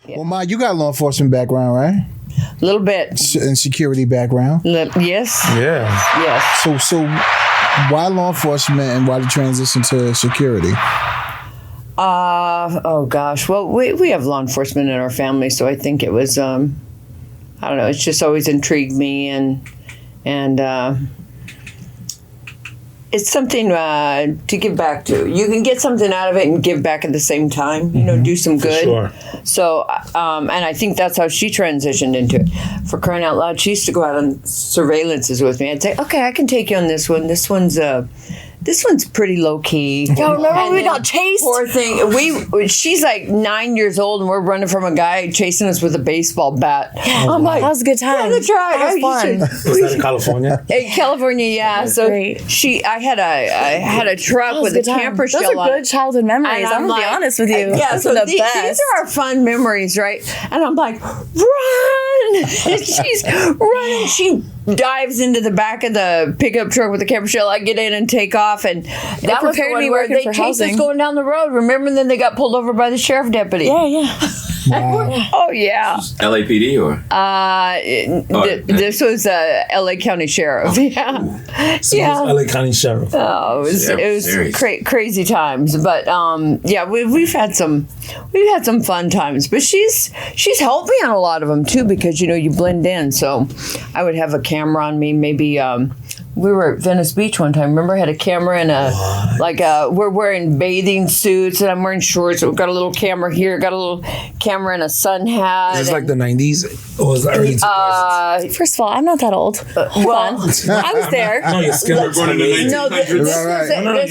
Well, Ma, you got a law enforcement background, right? A little bit. And security background. Yes. Yeah. Yes. So why law enforcement and why the transition to security? Oh gosh. Well, we have law enforcement in our family, so I think it was I don't know. It's just always intrigued me, and it's something to give back to. You can get something out of it and give back at the same time. You know, do some good. Sure. So, and I think that's how she transitioned into it. For crying out loud, she used to go out on surveillances with me. I'd say, okay, I can take you on this one. This one's pretty low key. Yo, remember when we got chased? Poor thing. She's like 9 years old, and we're running from a guy chasing us with a baseball bat. I'm like, that was a good time. That's right. That was fun. Was that in California? In California, yeah. That's So great. I had a truck with a camper shell Those on are it. good childhood memories. And I'm going to be honest with you. Yeah, Those so are the these best. are our fun memories, right? And I'm like, run! And she's running. She dives into the back of the pickup truck with the camper shell. I get in and take off, and that was the prepared one me where working they for chased us housing. going down the road. Remember, then they got pulled over by the sheriff deputy. Yeah. Wow. Oh yeah. LAPD or? This was L.A. County Sheriff. Yeah. So yeah. LA County Sheriff. Oh, it was Serious. crazy times, but yeah, we've had some fun times. But she's helped me on a lot of them too, because you blend in. So I would have a camera on me. Maybe we were at Venice Beach one time. Remember, I had a camera and we're wearing bathing suits and I'm wearing shorts. We've got a little camera here. Got a little camera and a sun hat. Is this like the 90s or was it early 2000s? First of all, I'm not that old. Hold on. I was there. No, your skin looks amazing. No, this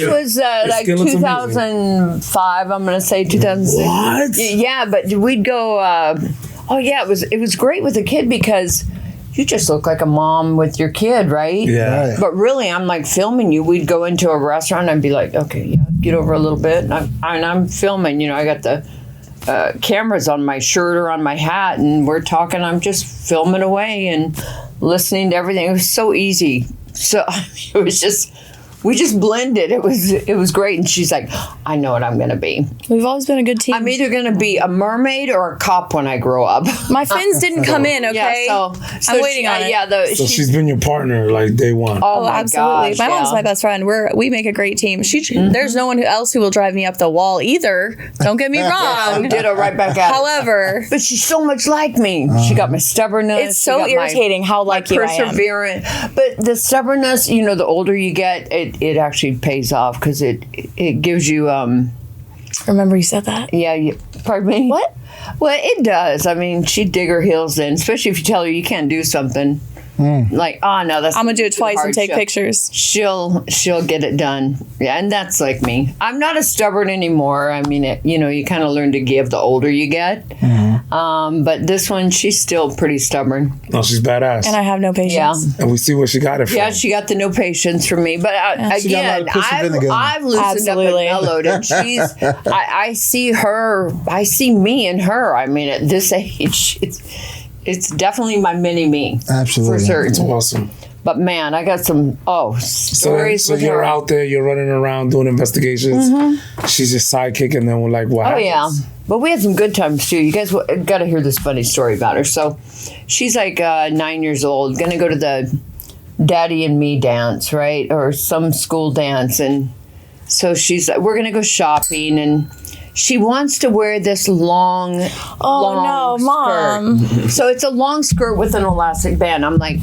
was like skin looks 2005. I'm gonna say 2006. What? Yeah, but we'd go. It was great with a kid because you just look like a mom with your kid, right? Yeah. Right. But really, I'm like filming you. We'd go into a restaurant and I'd be like, okay, yeah, get over a little bit, and I'm filming. I got the cameras on my shirt or on my hat, and we're talking. I'm just filming away and listening to everything. It was so easy. So it was just. We just blended. It was great. And she's like, I know what I'm going to be. We've always been a good team. I'm either going to be a mermaid or a cop when I grow up. My fins didn't come in, okay? Yeah, so I'm waiting on it. Yeah, So she's been your partner like day one. Oh, my absolutely. gosh, my mom's yeah. my best friend. We make a great team. There's no one else who will drive me up the wall either. Don't get me wrong. Ditto right back at it. However, But she's so much like me. She got my stubbornness. it's she so got irritating how like you I am. perseverant. But the stubbornness, the older you get, it actually pays off because it gives you. Remember you said that? Yeah, pardon me? What? Well, it does. I mean, she'd dig her heels in, especially if you tell her you can't do something. Like, oh no, that's I'm gonna do it twice and take hard. pictures. She'll get it done. Yeah, and that's like me. I'm not as stubborn anymore. I mean, you kind of learn to give the older you get. But this one, she's still pretty stubborn. No, she's badass. And I have no patience. Yeah. And we see where she got it from. Yeah, she got the no patience from me. But She got a lot again, of pussy vinegar. I've loosened Absolutely. up and mellowed, and she's. I see her. I see me in her. I mean, at this age, it's definitely my mini me. Absolutely. For certain. It's awesome. But man, I got some stories. So with you're her. out there, you're running around doing investigations. She's your sidekick, and then we're like, what Oh happens? yeah, but we had some good times too. You guys got to hear this funny story about her. So, she's like 9 years old, gonna go to the Daddy and Me dance, right, or some school dance, and so she's like, we're gonna go shopping, and she wants to wear this long no, Mom. skirt. So it's a long skirt with an elastic band. I'm like,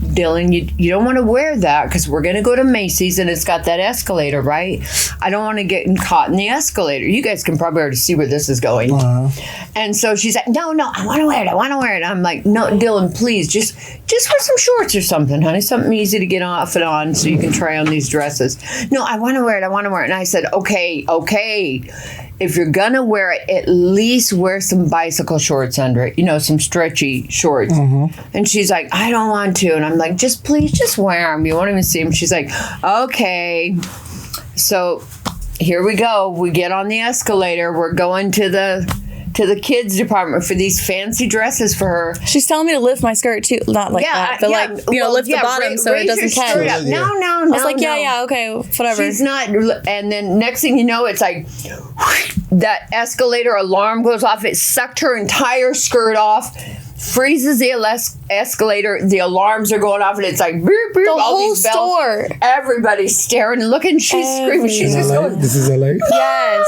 Dylan, you don't want to wear that because we're going to go to Macy's and it's got that escalator, right? I don't want to get caught in the escalator. You guys can probably already see where this is going. And so she's like, no, I want to wear it. I'm like, no, Dylan, please, just wear some shorts or something, honey. Something easy to get off and on so you can try on these dresses. No, I want to wear it. And I said, okay. If you're going to wear it, at least wear some bicycle shorts under it, some stretchy shorts. And she's like, I don't want to. And I'm like, please just wear them. You won't even see them. She's like, okay. So here we go. We get on the escalator. We're going to the to the kids department for these fancy dresses for her. She's telling me to lift my skirt too, not like that, but like lift the bottom so it doesn't catch. No. I was like, yeah, okay, whatever. She's not, and then next thing you know, it's like that escalator alarm goes off. It sucked her entire skirt off. Freezes the escalator. The alarms are going off, and it's like beep, beep, the all whole these bells. store. Everybody's staring and looking. She's screaming. She's just going, This is LA. Yes.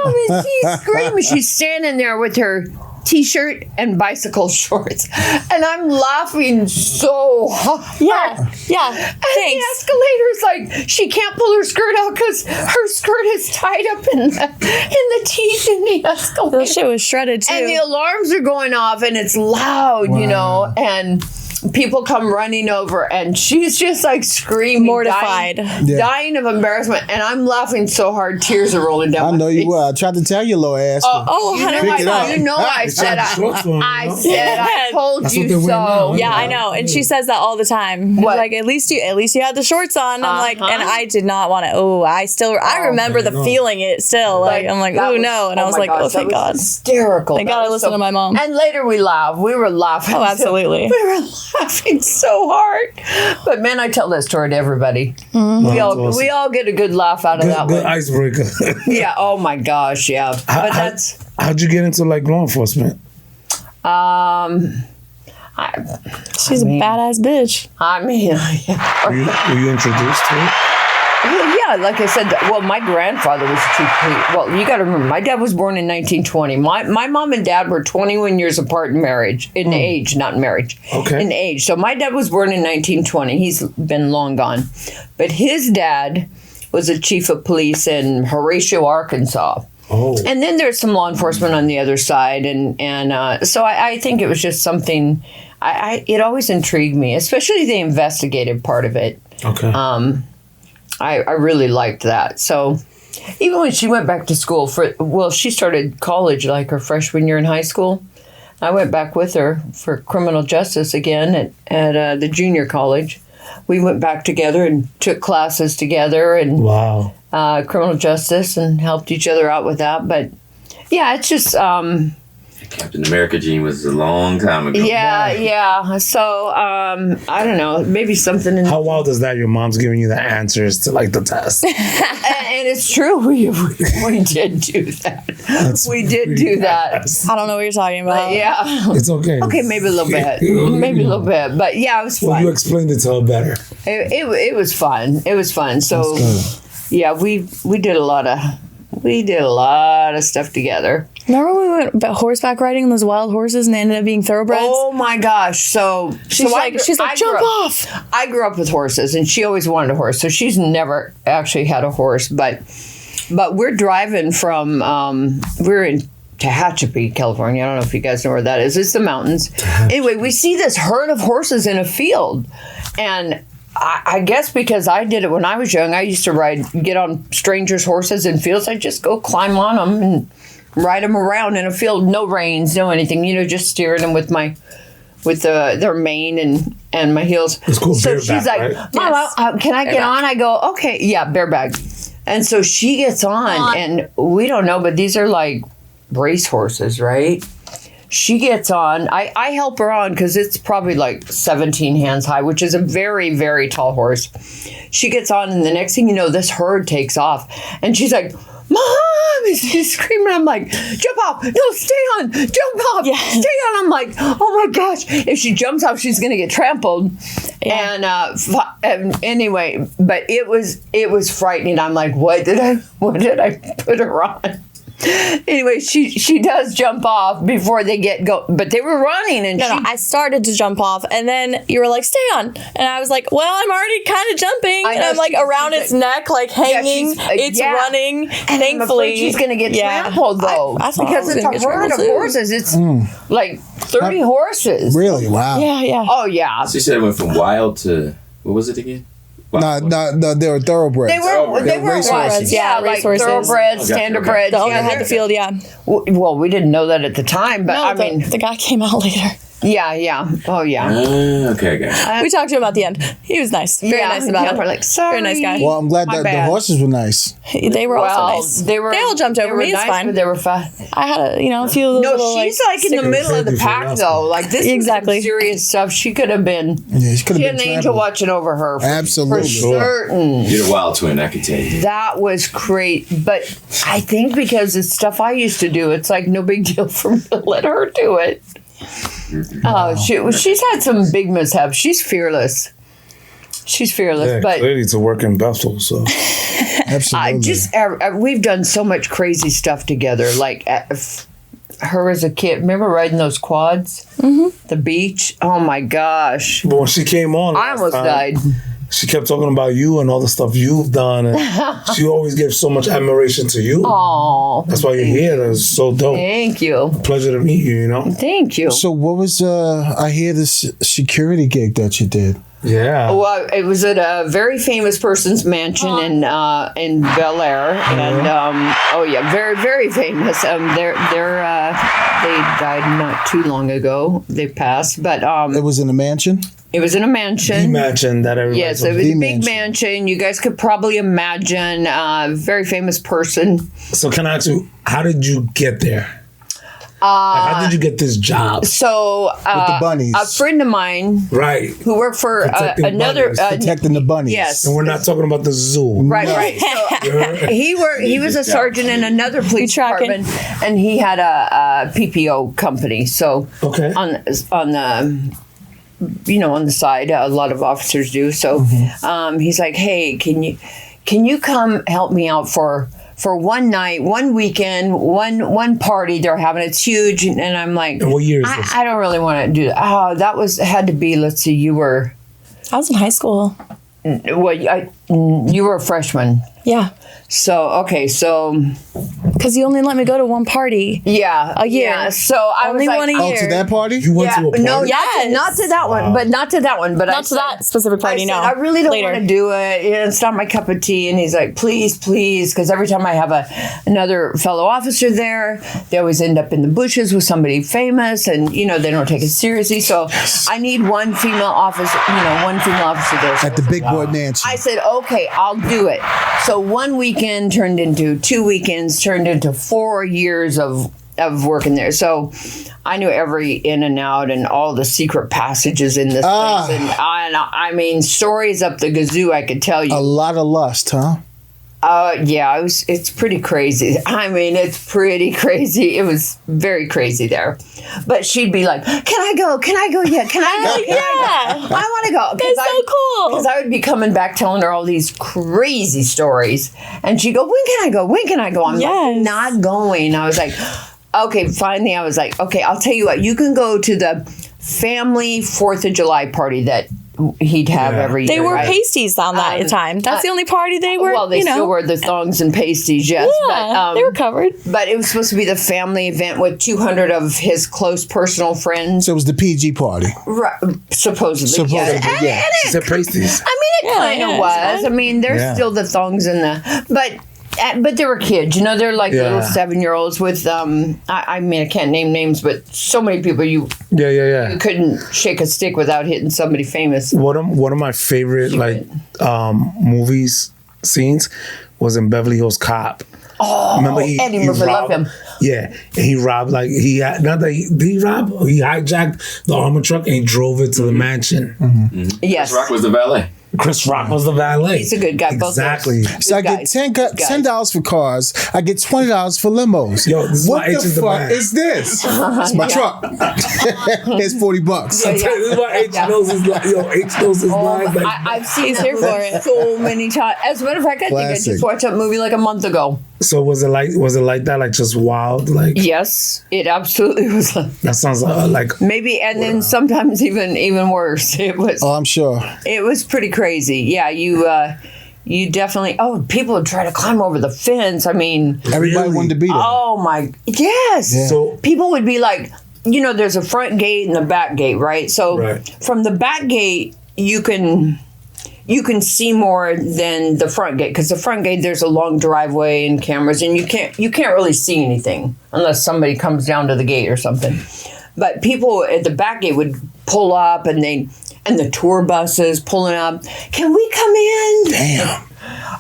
and she's screaming. She's standing there with her t-shirt and bicycle shorts, and I'm laughing so hard. Yeah. And the Thanks. escalator's like she can't pull her skirt out because her skirt is tied up in the teeth in the escalator. That shit was shredded too. And the alarms are going off, and it's loud, you know, and people come running over, and she's just like screaming, mortified, dying of embarrassment, and I'm laughing so hard, tears are rolling down. I know my you face. will. I tried to tell you, little ass. I said I told That's you what they're wearing now. so. yeah, I know, and she says that all the time. What? Like at least you had the shorts on. I'm like, and I did not want to. I remember the feeling it still. Like I'm like, that oh was- no, and I was my like, gosh, oh thank that was God. hysterical. Thank That God I was listened to my mom. And later we laughed. We were laughing. Oh, absolutely. We were laughing so hard. But man, I tell that story to everybody. Mm-hmm. We all get a good laugh out of that Good one. icebreaker. Yeah. Oh my gosh. Yeah. But that's. How'd you get into like law enforcement? She's a badass bitch. I mean, yeah. Were you introduced to it? Well, yeah, like I said, well, my grandfather was chief police. Well, you got to remember, my dad was born in 1920. My mom and dad were 21 years apart in marriage, in age, not in marriage. Okay. In age. So my dad was born in 1920. He's been long gone. But his dad was a chief of police in Horatio, Arkansas. Oh. And then there's some law enforcement on the other side. And so I think it was just something, it always intrigued me, especially the investigative part of it. Okay. I really liked that. So even when she went back to school she started college like her freshman year in high school. I went back with her for criminal justice again at the junior college. We went back together and took classes together and wow. Criminal justice and helped each other out with that. But yeah, it's just Captain America gene was a long time ago. yeah. So I don't know, maybe something in How wild is that? Your mom's giving you the answers to like the test. and it's true. We did do that. We did do that. I don't know what you're talking about. Yeah. It's okay. Okay, maybe a little bit. Maybe a little bit. But yeah, it was Well, fun. you explained it to her better. It was fun. It was fun. So yeah, we did a lot of stuff together. Remember when we went horseback riding on those wild horses and they ended up being thoroughbreds? Oh my gosh. So she's like, jump off. I grew up with horses and she always wanted a horse. So she's never actually had a horse, but we're driving from we're in Tehachapi, California. I don't know if you guys know where that is. It's the mountains. Anyway, we see this herd of horses in a field. And I guess because I did it when I was young, I used to get on strangers' horses in fields. I'd just go climb on them and ride them around in a field. No reins, no anything. Just steering them with their mane and my heels. It's cool. So Bareback, she's like, right? Mama, can I get on? I go, okay, yeah, bareback. And so she gets on, and we don't know, but these are like race horses, right? She gets on. I help her on because it's probably like 17 hands high, which is a very, very tall horse. She gets on, and the next thing you know, this herd takes off. And she's like, Mom! And she's screaming. I'm like, jump off. No, stay on. Jump off. Yeah. Stay on. I'm like, oh my gosh. If she jumps off, she's going to get trampled. Yeah. And anyway, but it was frightening. I'm like, what did I put her on? Anyway, she does jump off before they but they were running and No, I started to jump off, and then you were like, "Stay on," and I was like, "Well, I'm already kind of jumping," and I'm like around its neck, like hanging. It's running. And Thankfully, I'm afraid she's going to get trampled though, I thought I because was it's gonna a get herd of trampled, too. horses. It's like 30 horses. Really? Wow. Yeah. Oh yeah. She said it went from wild to, what was it again? No, they were thoroughbreds. They were race what? horses. Yeah, like racehorses. thoroughbreds, Okay, standardbreds. the owner Yeah, had the field. Yeah. well, we didn't know that at the time, but No, I mean, the guy came out later. Yeah. Oh, yeah. Okay, guys. We talked to him at the end. He was nice. Very nice about it. We're like, sorry. Very nice guy. Well, I'm glad My that the bad. horses were nice. They were also nice. They all jumped over me. It's nice, fine. But they were fast. I had a few of those No, little, she's like in the stickers. middle of the pack though. Like this Exactly. is some serious stuff. She could have been. Yeah, she could She have had been an angel trampled. watching over her. Absolutely. For certain. You're a wild twin, I can tell you. That was great, but I think because it's stuff I used to do, it's like no big deal for me to let her do it. Oh, she's had some big mishaps. She's fearless. Yeah, but clearly it's a working vessel. So Absolutely. we've done so much crazy stuff together. Like her as a kid, remember riding those quads, the beach? Oh my gosh, but when she came on, I almost died. She kept talking about you and all the stuff you've done, and she always gives so much admiration to you. Oh, That's why you're here. That's so dope. thank you, Pleasure to meet you. You know. thank you. So what was I hear this security gig that you did? Yeah. Well, it was at a very famous person's mansion in Bel Air, and very very famous. They died not too long ago. They passed, but It was in a mansion. it was in a mansion. Imagine that everybody. Yes, it was The a big mansion. mansion. You guys could probably imagine a very famous person. So can I ask you, how did you get there? How did you get this job? So the bunnies. a friend of mine Right. who worked for Protecting another bunnies. Protecting the bunnies. yes. And we're not talking about the zoo. Right. So he was a sergeant in another police tracking. department, and he had a PPO company. So Okay. on the on the side, a lot of officers do. So he's like, hey, can you come help me out for one night, one weekend, one party they're having? It's huge. And I'm like, And what year is this? I don't really want to do that. Oh, that had to be, let's see, you were, I was in high school. you were a freshman. Yeah. So, okay, so Because you only let me go to one party. yeah. A year. Yeah. So I Only was like, one a Oh, year. to that party? You went to a party? no, Yes. not to that one, but not to that one. But Not to that specific party, I no. said, I really don't Later. want to do it. It's not my cup of tea. And he's like, please, because every time I have another fellow officer there, they always end up in the bushes with somebody famous, and they don't take it seriously. So I need one female officer, there. So At the Big Boy Mansion. I said, okay, I'll do it. So one weekend turned into 2 weekends, turned into 4 years of working there. So I knew every in and out and all the secret passages in this place. And I mean, stories up the gazoo I could tell you. A lot of lust, huh? Yeah, it's pretty crazy. I mean, it's pretty crazy. It was very crazy there. But she'd be like, can I go? Can I go yet? Can I go? Can I go? I want to go. That's so cool. Because I would be coming back telling her all these crazy stories. And she'd go, when can I go? When can I go? I'm like, not going. I was like, okay, finally I was like, okay, I'll tell you what. You can go to the family 4th of July party that he'd have every year. They wore right? pasties on that time. That's the only party they were. Well, they still wear the thongs and pasties, yes. Yeah, but, they were covered. But it was supposed to be the family event with 200 of his close personal friends. So it was the PG party. Right, supposedly. Supposedly, yes. yeah. She said pasties. I mean, it kind of was. I mean, there's still the thongs and but they were kids, they're like little 7-year-olds with, I mean, I can't name names, but so many people you couldn't shake a stick without hitting somebody famous. One of my favorite movies scenes was in Beverly Hills Cop. Oh, remember Eddie Murphy, love him. Yeah, and he robbed he hijacked the armor truck and he drove it to the mansion. Yes. Rock was the valet. Chris Rock was the valet. He's a good guy. Both Exactly. those. So I Good get guys. $10 for cars. I get $20 for limos. Yo, this is what why H the is the fuck man. is this? It's my truck. Here's $40. This is why H knows his lines. Yo, H knows his lines. Like, I've seen He's that here movie for it. so many times. As a matter of fact, I think I Classic. just watched that movie like a month ago. so was it like that? Like just wild? Like Yes, it absolutely was. that sounds like Maybe, and then sometimes even worse. It was. Oh, I'm sure. It was pretty crazy. Yeah, you definitely. Oh, people would try to climb over the fence. I mean, Everybody wanted to be there. oh my, yes. Yeah. So- people would be like, there's a front gate and the back gate, right? So Right. from the back gate, you can see more than the front gate, because the front gate there's a long driveway and cameras, and you can't really see anything unless somebody comes down to the gate or something. But people at the back gate would pull up, and the tour buses pulling up. Can we come in? Damn.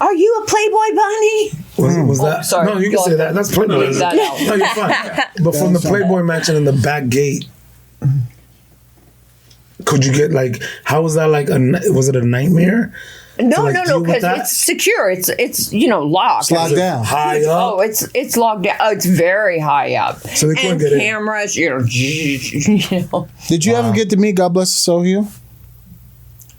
Are you a Playboy bunny? Was that? sorry. No, you can say that. That's Playboy. Leave that out. No, you're fine. But from the Playboy mansion in the back gate, could you get like? How was that like? Was it a nightmare? No, deal with because that? it's secure. It's locked. It's locked down. High up. Oh, it's locked down. Oh, it's very high up. So they couldn't and get in. cameras, you know. Did you ever get to meet God Bless His Soul Hugh?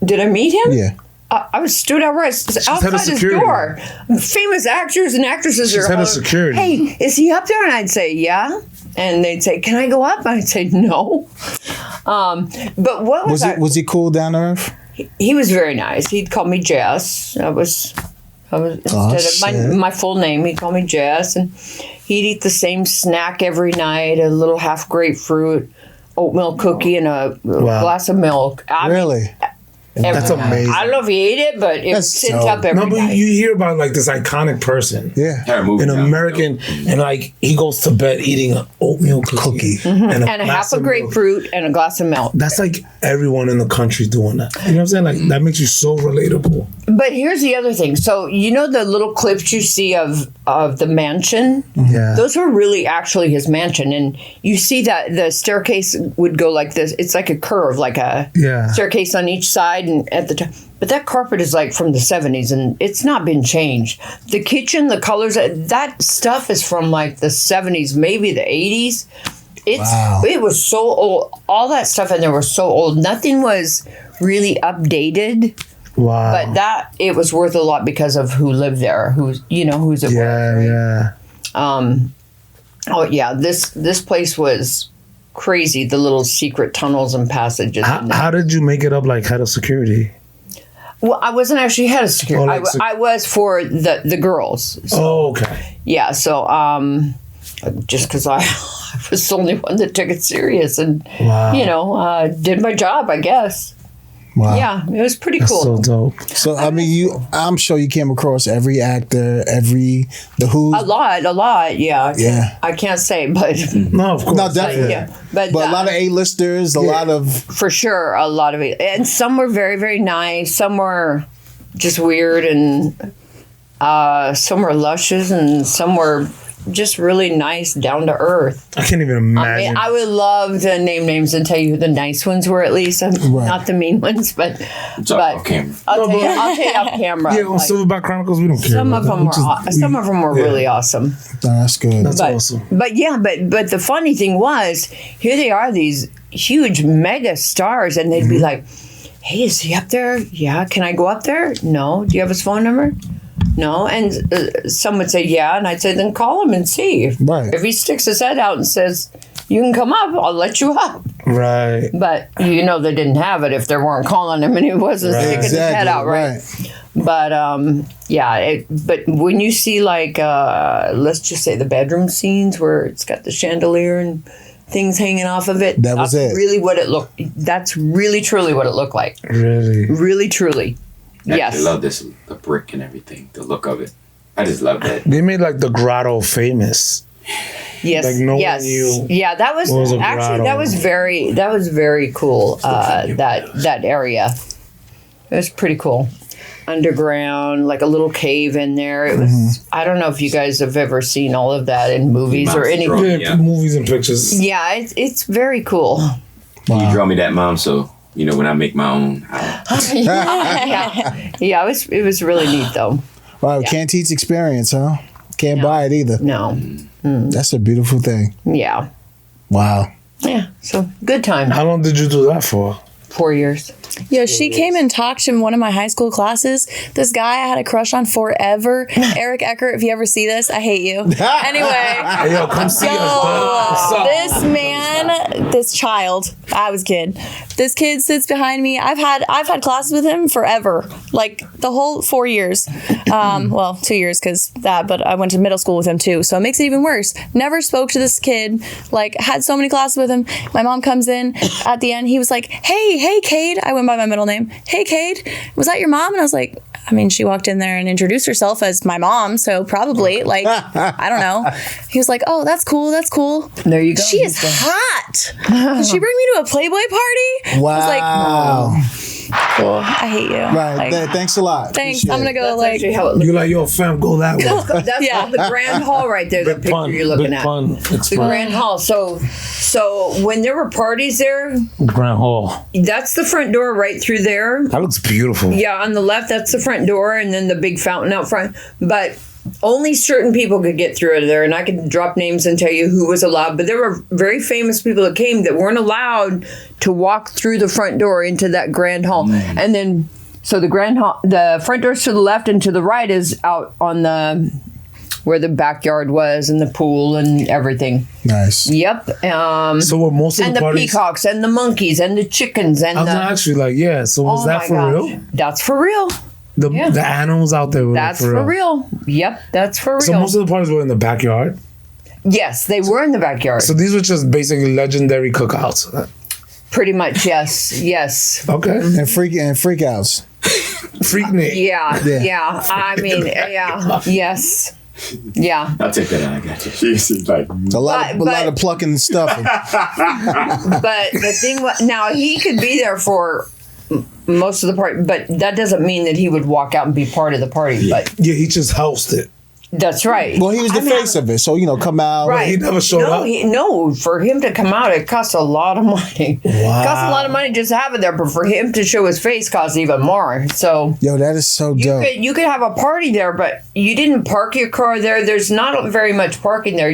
Did I meet him? Yeah. I was stood outside head of his security. door. Famous actors and actresses She's are. head of security. Hey, is he up there? And I'd say, yeah. And they'd say, can I go up? And I'd say, no. But what Was he cool down to earth? He was very nice. He'd call me Jess. I was instead of my full name, he'd call me Jess, and he'd eat the same snack every night: a little half grapefruit, oatmeal cookie, and a glass of milk. Really? That's amazing. I don't know if he ate it, but it That's sits dope. up every No, but night. you hear about like this iconic person. Yeah. An American, and like he goes to bed eating an oatmeal cookie. and a glass half a of milk. grapefruit and a glass of milk. That's like everyone in the country doing that. You know what I'm saying? Like that makes you so relatable. But here's the other thing. So you know the little clips you see of the mansion? Yeah. Those were really actually his mansion. And you see that the staircase would go like this. It's like a curve, like a staircase on each side and at the top. But that carpet is like from the 70s and it's not been changed. The kitchen, the colors, that stuff is from like the 70s, maybe the 80s. It was so old. All that stuff in there was so old. Nothing was really updated. Wow. But it was worth a lot because of who lived there, who's it was, right? Yeah. This place was crazy, the little secret tunnels and passages. How did you make it up like head of security? Well, I wasn't actually head of security. Oh, like I was for the girls. So, okay. yeah, so just because I was the only one that took it serious and did my job, I guess. Wow. Yeah, it was pretty That's cool. so dope. So I mean, I'm sure you came across every actor, the Who. A lot, yeah. Yeah. I can't say, but No, of course. No, definitely. yeah, but a lot of A-listers, a lot of. for sure, a lot of it, and some were very, very nice. Some were just weird, and some were luscious, and some were just really nice, down to earth. I can't even imagine. I would love to name names and tell you who the nice ones were, at least. Not the mean ones, but off camera. I'll tell you off camera. Yeah, on Silverback Chronicles, we don't care. Some about of them that. were some of them were really awesome. That's good. That's awesome. But the funny thing was, here they are, these huge mega stars, and they'd be like, "Hey, is he up there? Yeah, can I go up there? No. Do you have his phone number? No." And some would say, "Yeah," and I'd say, "Then call him and see. Right. If he sticks his head out and says, 'You can come up,' I'll let you up." Right. But they didn't have it if they weren't calling him and he wasn't sticking his head out, right? But but when you see like let's just say the bedroom scenes where it's got the chandelier and things hanging off of it, That was that's it. really what it looked. That's really truly what it looked like. Really. Really truly. I love the brick and everything, the look of it. I just love that. They made like the grotto famous. Yes. Like no yes. one knew Yeah, that was was a actually grotto. that was very cool. That area. It was pretty cool. Underground, like a little cave in there. It was. I don't know if you guys have ever seen all of that in movies or anything. Yeah, movies and pictures. Yeah, it's very cool. You draw me that, Mom, so when I make my own house. Yeah. It was really neat though. Wow, can't teach experience, huh? Can't buy it either. No. That's a beautiful thing. Yeah. Wow. Yeah. So good time. How long did you do that for? 4 years. Yeah, she came and talked in one of my high school classes. This guy I had a crush on forever. Eric Eckert, if you ever see this, I hate you. Anyway. Hey, yo, come see us, bud. What's up? This man, this child, I was a kid. This kid sits behind me. I've had classes with him forever, like the whole 4 years. 2 years but I went to middle school with him too, so it makes it even worse. Never spoke to this kid. Like had so many classes with him. My mom comes in at the end. He was like, "Hey, Cade." I went by my middle name. "Hey, Cade, was that your mom?" And I was like, I mean, she walked in there and introduced herself as my mom, so probably, like, I don't know. He was like, oh, that's cool, that's cool. There you go. She is hot. Did she bring me to a Playboy party? Wow. I was like, cool, I hate you. Right. Like, thanks a lot. thanks, Appreciate I'm going to it. go, That's like, actually how it looks. You're like, yo, fam, go that way. That's Yeah. called the Grand Hall right there, the Big picture pun. you're looking Big at. pun. The Explain. Grand Hall. So when there were parties there, Grand Hall. that's the front door right through there. That looks beautiful. Yeah, on the left, that's the front door, and then the big fountain out front. But only certain people could get through it there, and I could drop names and tell you who was allowed. But there were very famous people that came that weren't allowed to walk through the front door into that Grand Hall. And then, so the Grand Hall, the front door's to the left, and to the right is out on the where the backyard was and the pool and everything. Nice. Yep. So were most of And the the parties? peacocks and the monkeys and the chickens and I was the. actually like, yeah. So was Oh that my for gosh. real? That's for real. The Yeah. the animals out there were That's like, for real. Yep, that's for real. So most of the parties were in the backyard. Yes, they were in the backyard. So these were just basically legendary cookouts. Pretty much, yes, yes. Okay. And freakouts. Freaknik. Yeah. I mean, yeah, yes, yeah. I'll take that out. I got you. She's like, It's a lot, But- a lot of plucking and stuffing. But the thing was, now he could be there for most of the party, but that doesn't mean that he would walk out and be part of the party. But Yeah, he just hosted. that's right. Well, he was the I mean, face of it, so come out. Right. He never showed up? No, for him to come out, it costs a lot of money. It costs a lot of money just to have it there, but for him to show his face costs even more. So Yo, that is so dope. you could have a party there, but you didn't park your car there. There's not very much parking there.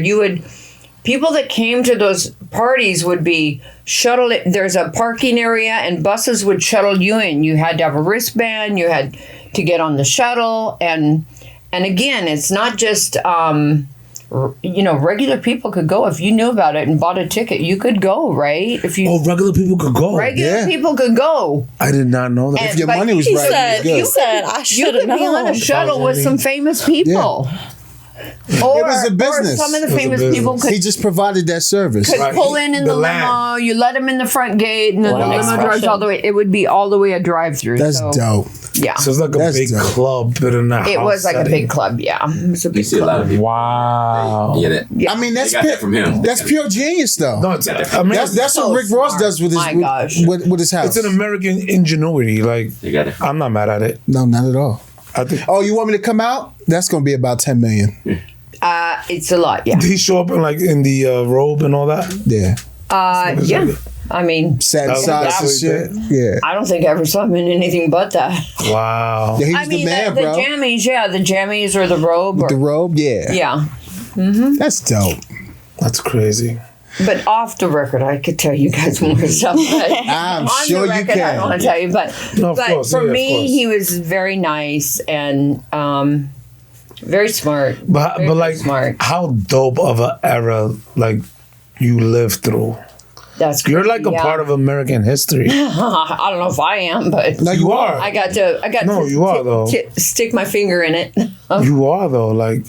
People that came to those parties would be shuttled. There's a parking area, and buses would shuttle you in. You had to have a wristband. You had to get on the shuttle, and again, it's not just regular people could go if you knew about it and bought a ticket. You could go, right? If you Oh, regular people could go. regular yeah. people could go. I did not know that. And- If your but money was he right, said, it you was good. said I You should could have be on a known. shuttle with some famous people. Or, It was a or business. some of the It was a famous business. people could He just provided that service. could Right. pull in The the land. limo. You let him in the front gate, and then Wow. the limo drives Expression. all the way. It would be all the way a drive-through. That's so, dope. Yeah, So it's like a That's big dope. club, but in a it house was like a setting. big club. Yeah, it was a you big see a lot club. of people. Wow. Get it? Yeah. I mean, that's They got that from him. That's pure genius, though. No, it's amazing. That's So what Rick Ross smart. does with his My gosh. with his house. It's an American ingenuity. Like, They got it. I'm not mad at it. No, not at all. I think Oh, you want me to come out? That's going to be about 10 million. It's a lot. Yeah, did he show up in the robe and all that? Yeah. yeah. I mean, Satin That socks and was shit. Yeah. I don't think I ever saw him in anything but that. Wow. Yeah, he was I mean, the man, the bro. jammies. Yeah, the jammies or the robe. Or, The robe, yeah. yeah. That's dope. That's crazy. But off the record, I could tell you guys more stuff. But I'm on sure the you record, I can. don't want to tell you. But, No, of but course, for yeah, of me, course. he was very nice and very smart. But Very, but very like, smart. how dope of an era like you lived through. That's You're like a yeah. part of American history. I don't know if I am, but No, You are. I got to. No, you are, though. Stick my finger in it. You are though. Like,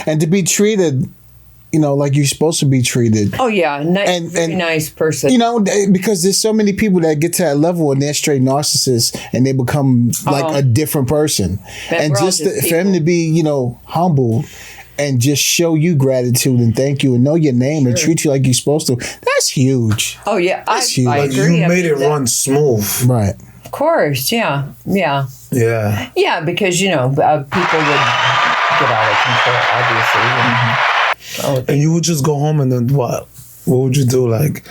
And to be treated, like you're supposed to be treated. Oh yeah, And- very and- nice person. Because there's so many people that get to that level and they're straight narcissists and they become like Uh-huh. a different person. Man, And we're all just just for him to be, humble and just show you gratitude and thank you and know your name and treat you like you're supposed to, that's huge. Oh yeah, That's I huge. like agree. you I made mean, it that- run smooth. Right. Of course, yeah. Yeah. Because people would get out of control, obviously. And you would just go home and then what? What would you do? Like,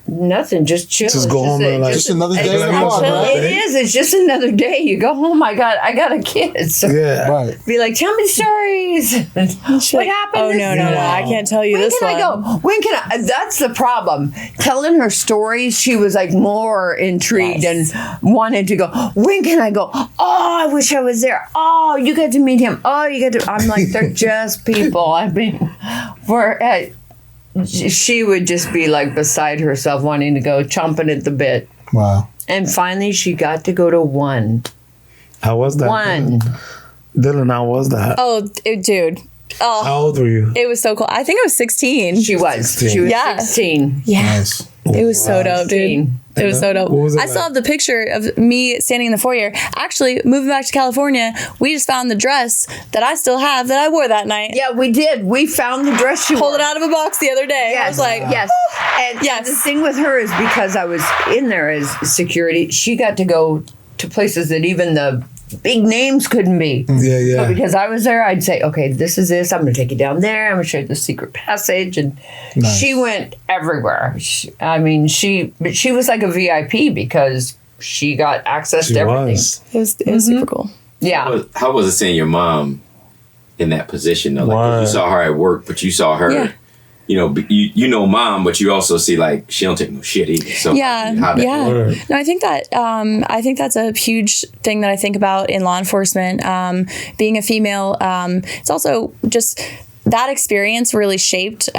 Nothing, just chill. Just It's go home and, like- Just another day Just in the have park, chill. right? It is. It's just another day. You go home. I got a kid. So yeah. Right. be like, tell me stories. What happened? Oh, this no, I can't tell you When this can one. I go? When can I? That's the problem. Telling her stories, she was like more intrigued and wanted to go. When can I go? Oh, I wish I was there. Oh, you got to meet him. Oh, you got to. I'm like, they're just people. I mean, she would just be like beside herself, wanting to go, chomping at the bit. Wow. And finally, she got to go to one. How was that? One. Dylan, how was that? Oh, dude. Oh, How old were you? it was so cool. I think I was 16. She was. 16. She was Yeah. 16. Yeah. Nice. It was so dope, dude. It was so dope. What was it I still like? have the picture of me standing in the foyer. Actually, moving back to California, we just found the dress that I still have that I wore that night. Yeah, we did. We found the dress you Pulled wore. it out of a box the other day. I was like, yes. And Yes. the thing with her is because I was in there as security, she got to go to places that even the big names couldn't be. Yeah. But because I was there, I'd say, okay, this is this. I'm going to take you down there. I'm going to show you the secret passage. And she went everywhere. But she was like a VIP because she got access to everything. it was super cool. Yeah. How was it seeing your mom in that position though? Like 'cause Wow. you saw her at work, but you saw her. Yeah. You know, you know mom, but you also see like she don't take no shit either. So Yeah, how that yeah. Word. No, I think that's a huge thing that I think about in law enforcement. Being a female, it's also just that experience really shaped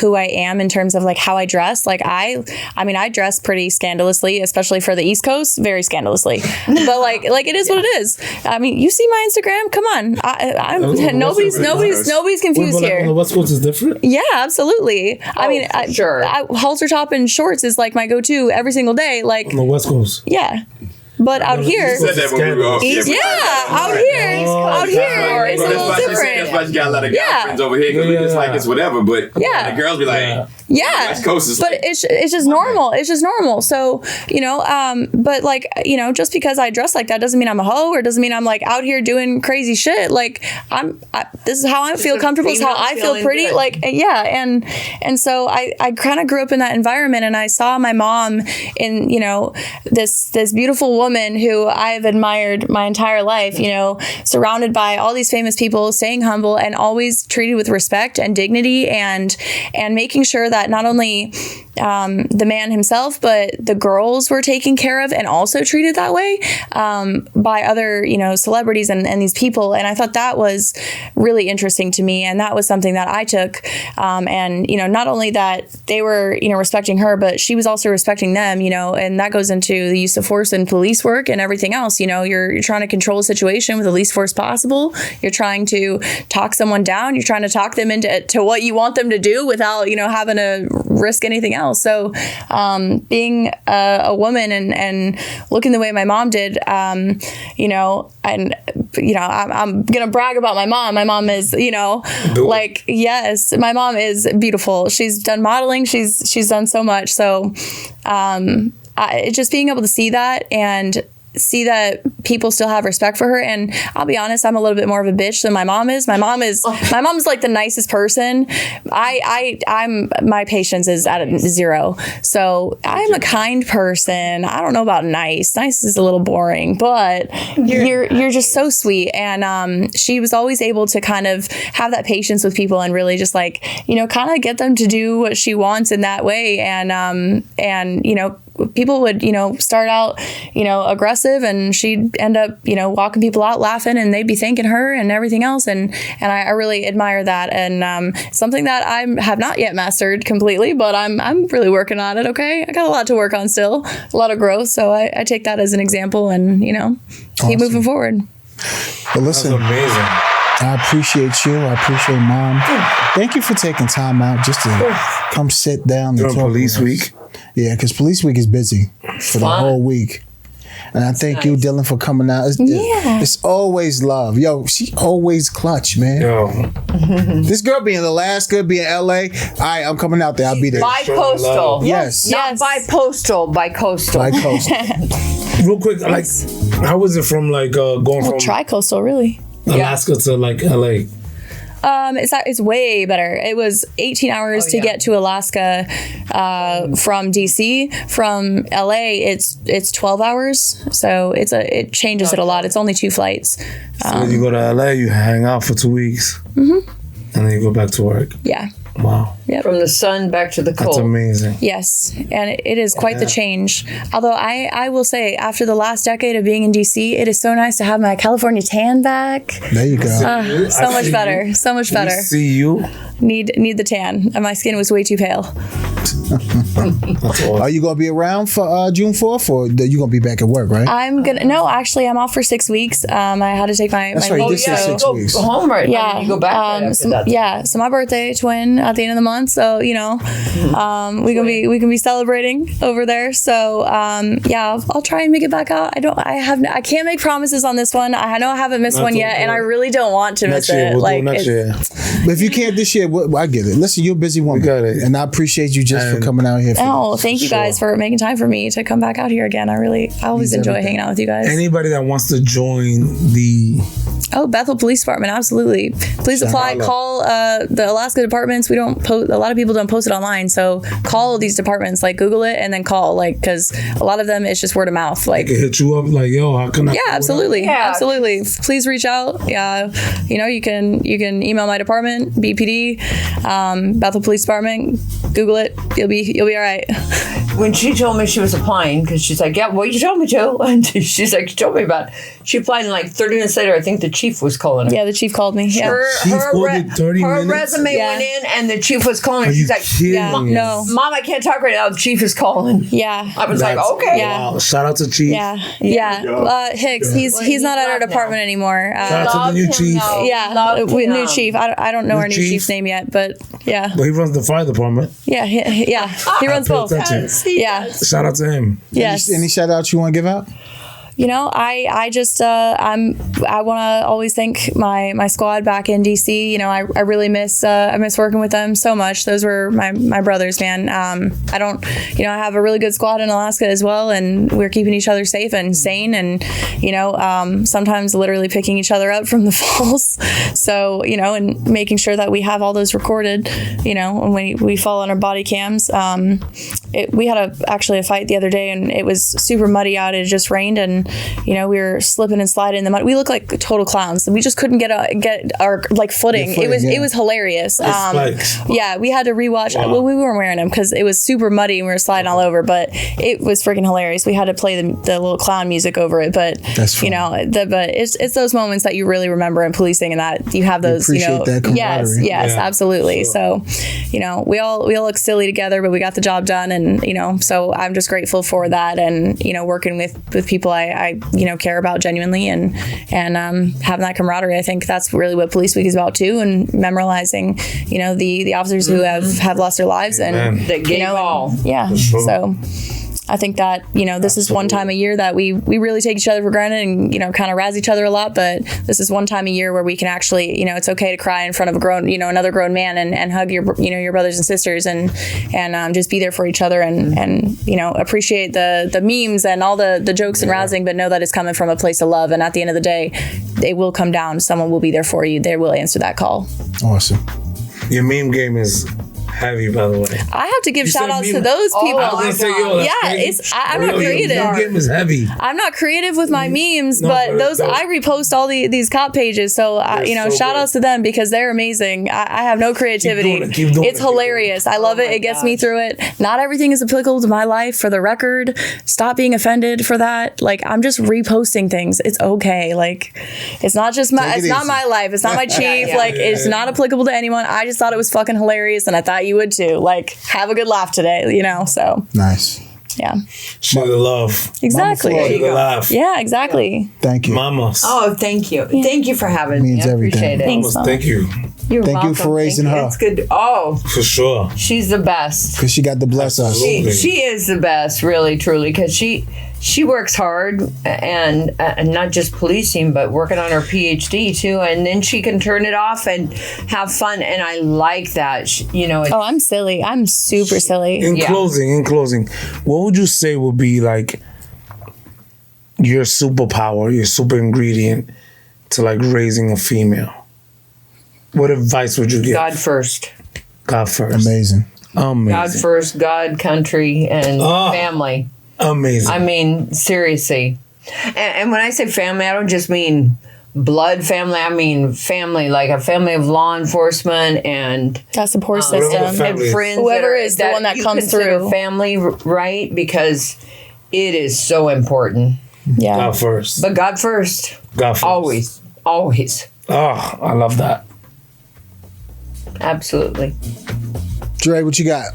who I am in terms of like how I dress. Like I dress pretty scandalously, especially for the East Coast, very scandalously. But like it is what it is. I mean, you see my Instagram. Come on, nobody's confused Like, on the here. West Coast is different. Yeah, absolutely. I mean, sure. halter top and shorts is like my go-to every single day. Like, On the West Coast. yeah. But out here, You said that when we were off. out here, it's a little That's different. why you got a lot of guy Yeah. friends over here because we just like it's whatever. But Yeah. the girls be like, Yeah, West Coast is but like, it's just normal. It's just normal. So but like just because I dress like that doesn't mean I'm a hoe, or doesn't mean I'm like out here doing crazy shit. Like this is how I feel a comfortable. It's how female I feel feeling pretty. good. Like and so I kind of grew up in that environment, and I saw my mom in this beautiful woman who I've admired my entire life. Surrounded by all these famous people, staying humble and always treated with respect and dignity, and making sure that not only the man himself, but the girls were taken care of and also treated that way by other, celebrities and these people. And I thought that was really interesting to me. And that was something that I took. And, not only that they were, respecting her, but she was also respecting them, and that goes into the use of force in police work and everything else. You're trying to control a situation with the least force possible. You're trying to talk someone down. You're trying to talk them into what you want them to do without, having to risk anything else. So being a woman and looking the way my mom did, I'm gonna brag about my mom. My mom is, yes, my mom is beautiful. She's done modeling. She's done so much. So just being able to see that and see that people still have respect for her. And I'll be honest, I'm a little bit more of a bitch than my mom is. My mom's like the nicest person. I'm my patience is at a 0. So I'm a kind person. I don't know about nice. Nice is a little boring, but you're just so sweet. And she was always able to kind of have that patience with people and really just like, kind of get them to do what she wants in that way. And people would, start out, aggressive, and she'd end up, walking people out laughing, and they'd be thanking her and everything else. And I really admire that. And something that I have not yet mastered completely, but I'm really working on it. Okay. I got a lot to work on still, a lot of growth. So I take that as an example and, keep moving forward. But listen, That's amazing. I appreciate you. I appreciate Mom. Thank you for taking time out just to come sit down and During talk Police with us. Week. Yeah, because Police Week is busy for the whole week. And I thank you, Dylan, for coming out. It's always love. Yo, she always clutch, man. Yo, This girl be in Alaska, be in LA. All right, I'm coming out there. I'll be there. By postal. Yes. Not by postal, by coastal. By coast. real quick, like, how was it from like going from Tri-coastal, really. Alaska to like LA? It's way better. It was 18 hours to get to Alaska from DC. From LA, it's 12 hours. So it changes it a lot. It's only 2 flights. So when you go to LA, you hang out for 2 weeks, and then you go back to work. Yeah. Wow, From the sun back to the that's cold. amazing. Yes, and it is quite the change. Although I will say, after the last decade of being in DC, it is so nice to have my California tan back. There you go. So much better. So much better. See you. Need the tan. And my skin was way too pale. That's awesome. Are you going to be around for June 4th, or you going to be back at work, right? Actually, I'm off for 6 weeks. I had to take my That's my right, leave, this is so- 6 Go weeks. home right Yeah, now. You go back right after that. So my birthday, twin, at the end of the month. month, so we can be celebrating over there. So I'll try and make it back out. I can't make promises on this one. I know I haven't missed one yet, and I really don't want to miss it. We'll do next year. But if you can't this year, I get it. Listen, you're a busy woman. We got it. And I appreciate you just for coming out here. Thank you guys for making time for me to come back out here again. I always enjoy hanging out with you guys. Anybody that wants to join the Bethel Police Department, absolutely. Please apply. Call the Alaska departments. We don't post. A lot of people don't post it online, so call these departments. Like Google it and then call. Like because a lot of them it's just word of mouth. Like they can hit you up. Like yo, how can I? Yeah, absolutely, absolutely. Please reach out. Yeah, you can email my department, BPD, Bethel Police Department. Google it. You'll be all right. When she told me she was applying, because she's like, yeah, well, you told me to. And she's like, you told me about it. She applied, and like 30 minutes later, I think the chief was calling her. Yeah, the chief called me. Yeah. Her resume went in, and the chief was calling her. She's like, no. Mom, I can't talk right now. The chief is calling. Yeah. I was like, okay. Wow. Shout out to Chief. Yeah. Hicks, he's not at our department anymore. Shout out to the new chief. New chief. I don't know our new chief's name yet, but yeah. But he runs the fire department. Yeah. He runs both. Yeah. Shout out to him. Yes. Any shout outs you want to give out? I just I want to always thank my squad back in DC. I really miss working with them so much. Those were my brothers, man. I have a really good squad in Alaska as well, and we're keeping each other safe and sane, and sometimes literally picking each other up from the falls. So and making sure that we have all those recorded. When we fall on our body cams. We had actually a fight the other day, and it was super muddy out. It just rained, and we were slipping and sliding in the mud. We looked like total clowns. We just couldn't get our footing. It was hilarious. We had to rewatch. Wow. Well, we weren't wearing them because it was super muddy and we were sliding all over. But it was freaking hilarious. We had to play the little clown music over it. But that's fun. But it's those moments that you really remember in policing, and that you have those. That camaraderie. Yes, absolutely. Sure. So we all look silly together, but we got the job done, and so I'm just grateful for that, and working with people I care about genuinely, and having that camaraderie. I think that's really what Police Week is about too, and memorializing the officers who have lost their lives. Amen. And that gave all. Yeah. Sure. So I think that, this is one time a year that we really take each other for granted and, kind of razz each other a lot. But this is one time a year where we can actually, it's okay to cry in front of another grown man and hug your brothers and sisters and just be there for each other and appreciate the memes and all the jokes and razzing, but know that it's coming from a place of love. And at the end of the day, it will come down. Someone will be there for you. They will answer that call. Awesome. Your meme game is heavy, by the way. I have to give shout outs to those people. I'm not creative. Your game is heavy. I'm not creative with my memes, but I repost all these cop pages. So shout outs to them because they're amazing. I have no creativity. Keep doing it's hilarious. I love it. It gets me through it. Not everything is applicable to my life, for the record. Stop being offended for that. I'm just reposting things. It's okay. It's not just not my life. It's not my chief. It's not applicable to anyone. I just thought it was fucking hilarious, and I thought you would too. Have a good laugh today, so. Nice. Yeah. Show the love. Exactly. Show the laugh. Yeah, exactly. Thank you. Mamas. Oh, thank you. Yeah. Thank you for having me. Means I everything. appreciate it. Mamas, thank you. You're Thank welcome. you for raising her. It's good. Oh, for sure. She's the best. Because she got to bless us. She is the best, really, truly, because she works hard and not just policing, but working on her PhD too, and then she can turn it off and have fun, and I like that. I'm silly. I'm super silly. In closing, what would you say would be your superpower, your super ingredient to raising a female? What advice would you give? God first. God first. Amazing. God first, God, country, and family. Amazing. I mean, seriously. And when I say family, I don't just mean blood family. I mean family, like a family of law enforcement and that support system and friends. Whoever is the one that comes through. Family, right? Because it is so important. Yeah. God first. But God first. God first. Always. Always. Oh, I love that. Absolutely. Dre, what you got?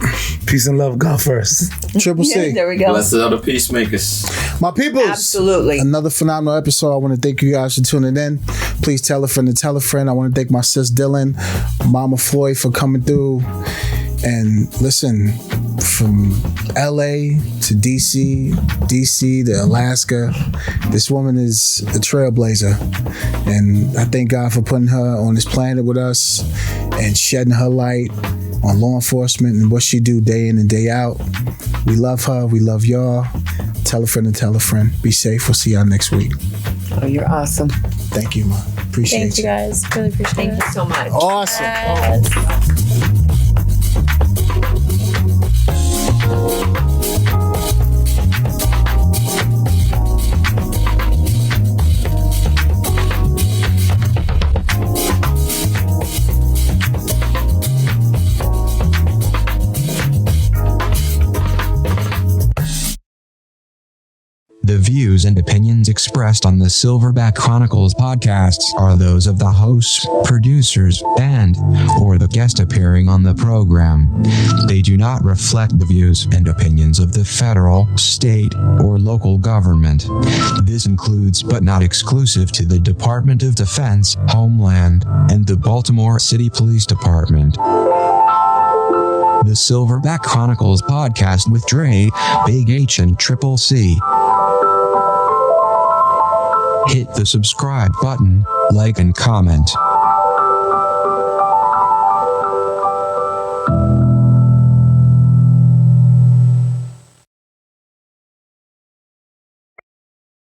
Peace and love, God first. Triple C. Yeah, there we go. Blessed are the peacemakers. My peoples. Absolutely. Another phenomenal episode. I want to thank you guys for tuning in. Please tell a friend to tell a friend. I want to thank my sis Dylan, Mama Floyd for coming through. And listen, from LA to DC to Alaska, this woman is a trailblazer. And I thank God for putting her on this planet with us and shedding her light on law enforcement and what she do day in and day out. We love her. We love y'all. Tell a friend and tell a friend. Be safe. We'll see y'all next week. Oh, you're awesome. Thank you, Ma. Appreciate Thank you guys. Really appreciate it. Thank you so much. Awesome. Yes. The views and opinions expressed on the Silverback Chronicles podcasts are those of the hosts, producers, and or the guest appearing on the program. They do not reflect the views and opinions of the federal, state, or local government. This includes but not exclusive to the Department of Defense, Homeland, and the Baltimore City Police Department. The Silverback Chronicles podcast with Dre, Big H, and Triple C. Hit the subscribe button, like and comment.